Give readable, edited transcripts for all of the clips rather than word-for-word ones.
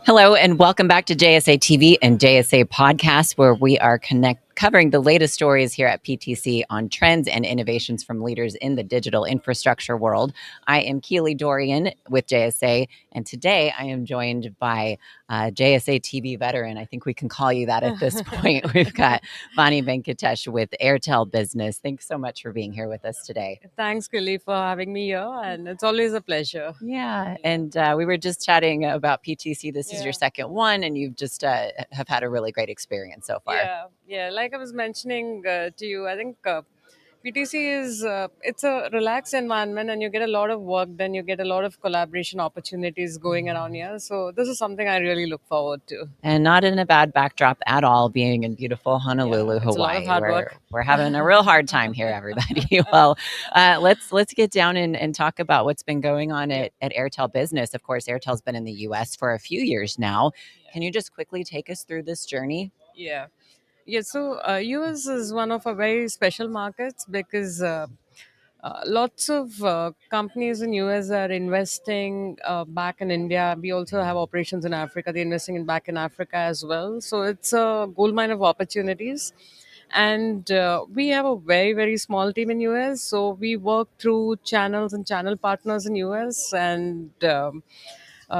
Hello, and welcome back to JSA TV and JSA Podcast, where we are covering the latest stories here at PTC on trends and innovations from leaders in the digital infrastructure world. I am Kealey Dorian with JSA, and today I am joined by JSA TV veteran. I think we can call you that at this point. We've got Vani Venkatesh with Airtel Business. Thanks so much for being here with us today. Thanks, Kelly, for having me here, and it's always a pleasure. Yeah, and we were just chatting about PTC. This is your Yeah, second one, and you've just have had a really great experience so far. yeah. Like I was mentioning to you, I think PTC is it's a relaxed environment, and you get a lot of work done. You get a lot of collaboration opportunities going around here. So this is something I really look forward to. And not in a bad backdrop at all, being in beautiful Yeah, Honolulu, it's a lot of Hawaii. hard We're work. we're having a real hard time here, everybody. Well, let's get down and talk about what's been going on Yeah, at Airtel Business. Of course, Airtel's been in the U.S. for a few years now. yeah, Can you just quickly take us through this journey? yeah. Yeah, so US is one of our very special markets because lots of companies in US are investing back in India. We also have operations in Africa. They're investing in back in Africa as well. So it's a gold mine of opportunities. And we have a very very small team in US. So we work through channels and channel partners in US, and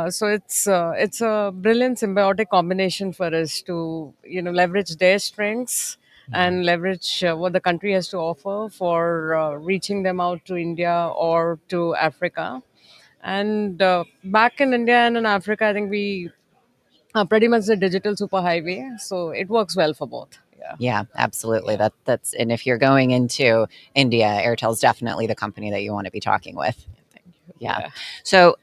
so it's a brilliant symbiotic combination for us to leverage their strengths and leverage what the country has to offer for reaching them out to India or to Africa. And back in India and in Africa, I think we are pretty much the digital superhighway, so it works well for both. Yeah, Yeah, absolutely. yeah, That's and if you're going into India, Airtel's definitely the company that you want to be talking with. thank you. Yeah. Yeah. So,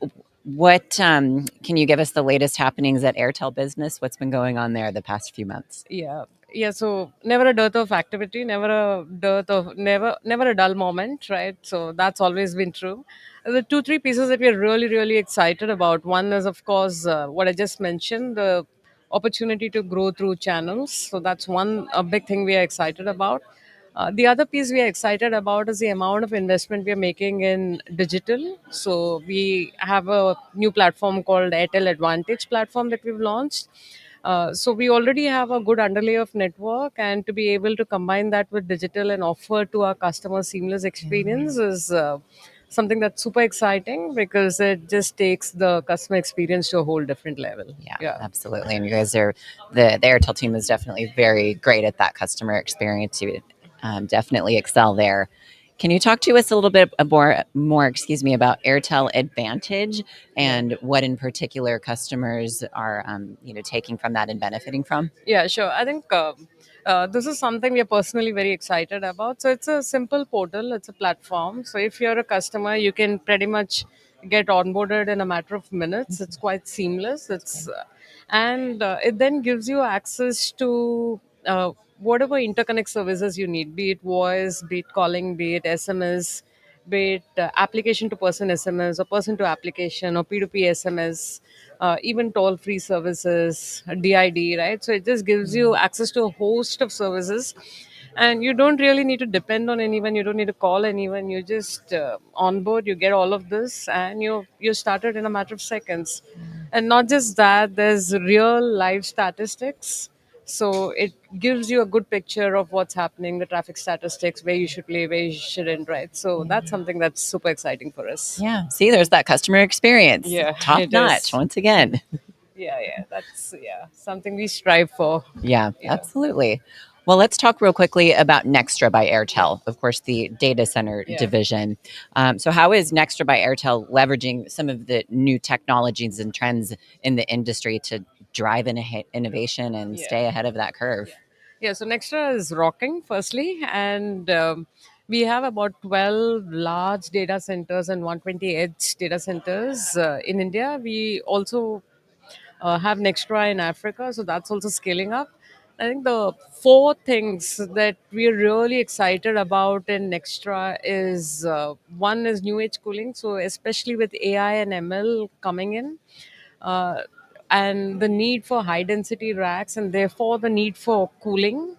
what can you give us the latest happenings at Airtel Business? What's been going on there the past few months? Yeah, so never a dearth of activity, never a dull moment, right? So that's always been true. The two three pieces that we're really excited about, one is of course what I just mentioned, the opportunity to grow through channels. So that's one a big thing we are excited about. The other piece we are excited about is the amount of investment we are making in digital. So we have a new platform called Airtel Advantage platform that we've launched. So we already have a good underlay of network, and to be able to combine that with digital and offer to our customers seamless experience is something that's super exciting because it just takes the customer experience to a whole different level. Yeah, Yeah. absolutely. And you guys are the Airtel team is definitely very great at that customer experience. You definitely excel there. Can you talk to us a little bit excuse me, about Airtel Advantage Yeah. and what in particular customers are, taking from that and benefiting from? Yeah, sure. I think this is something we are personally very excited about. So it's a simple portal, it's a platform. So if you're a customer, you can pretty much get onboarded in a matter of minutes. It's quite seamless. That's great. And it then gives you access to whatever interconnect services you need, be it voice, be it calling, be it SMS, be it application to person SMS or person to application or P2P SMS, even toll free services, DID, right? So it just gives you access to a host of services. And you don't really need to depend on anyone. You don't need to call anyone. You just on board. You get all of this, and you started in a matter of seconds. And not just that, there's real live statistics, so it gives you a good picture of what's happening, the traffic statistics, where you should play, where you shouldn't, right? So that's something that's super exciting for us. Yeah. See, there's that customer experience. Yeah, Top it notch is. once again. Yeah, that's something we strive for. Yeah, Yeah, absolutely. Well, let's talk real quickly about Nextra by yeah, Airtel, of course, the data center yeah, division. So, how is Nextra by Airtel leveraging some of the new technologies and trends in the industry to drive innovation and yeah. stay ahead of that curve? Yeah, so Nextra is rocking, firstly, and we have about 12 large data centers and 120 edge data centers in India. We also have Nextra in Africa, so that's also scaling up. I think the four things that we're really excited about in Nextra is one is new age cooling. So especially with AI and ML coming in, uh, and the need for high density racks, and therefore the need for cooling,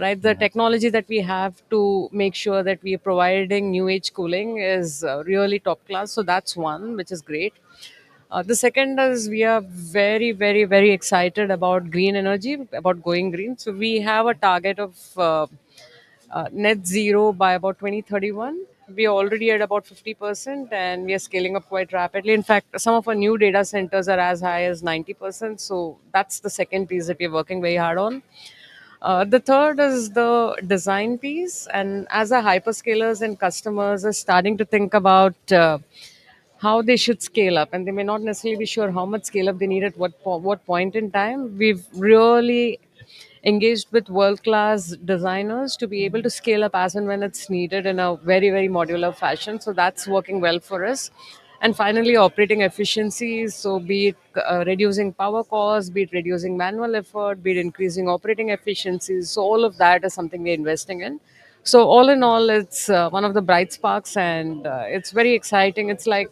right? The technology that we have to make sure that we are providing new age cooling is really top class. So that's one which is great. The second is we are very, very, very excited about green energy, about going green. So we have a target of net zero by about 2031. We are already at about 50%, and we are scaling up quite rapidly. In fact, some of our new data centers are as high as 90%. So that's the second piece that we're working very hard on. The third is the design piece, and as our hyperscalers and customers are starting to think about how they should scale up, and they may not necessarily be sure how much scale up they need at what point in time. We've really engaged with world class designers to be able to scale up as and when it's needed in a very, very modular fashion. So that's working well for us. And finally, operating efficiencies. So, be it reducing power costs, be it reducing manual effort, be it increasing operating efficiencies. So, all of that is something we're investing in. So, all in all, it's one of the bright sparks, and it's very exciting. It's like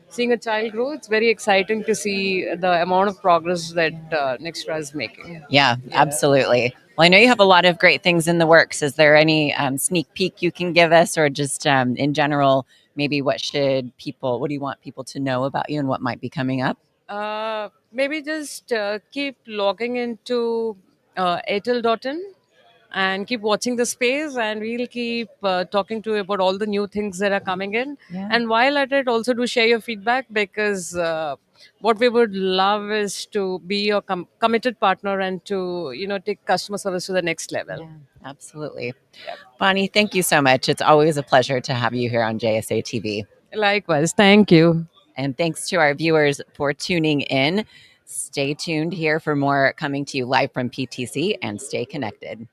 seeing a child grow. It's very exciting to see the amount of progress that Nextra is making. Yeah, Yeah. absolutely. Well, I know you have a lot of great things in the works. Is there any sneak peek you can give us, or just in general, maybe what do you want people to know about you and what might be coming up? Maybe just keep logging into Airtel.in and keep watching the space, and we'll keep talking to you about all the new things that are coming in. Yeah. And while at it, also do share your feedback, because what we would love is to be your committed partner and to take customer service to the next level. Yeah, absolutely. Yep. Bonnie, thank you so much. It's always a pleasure to have you here on JSA TV. Likewise, thank you. And thanks to our viewers for tuning in. Stay tuned here for more coming to you live from PTC and stay connected.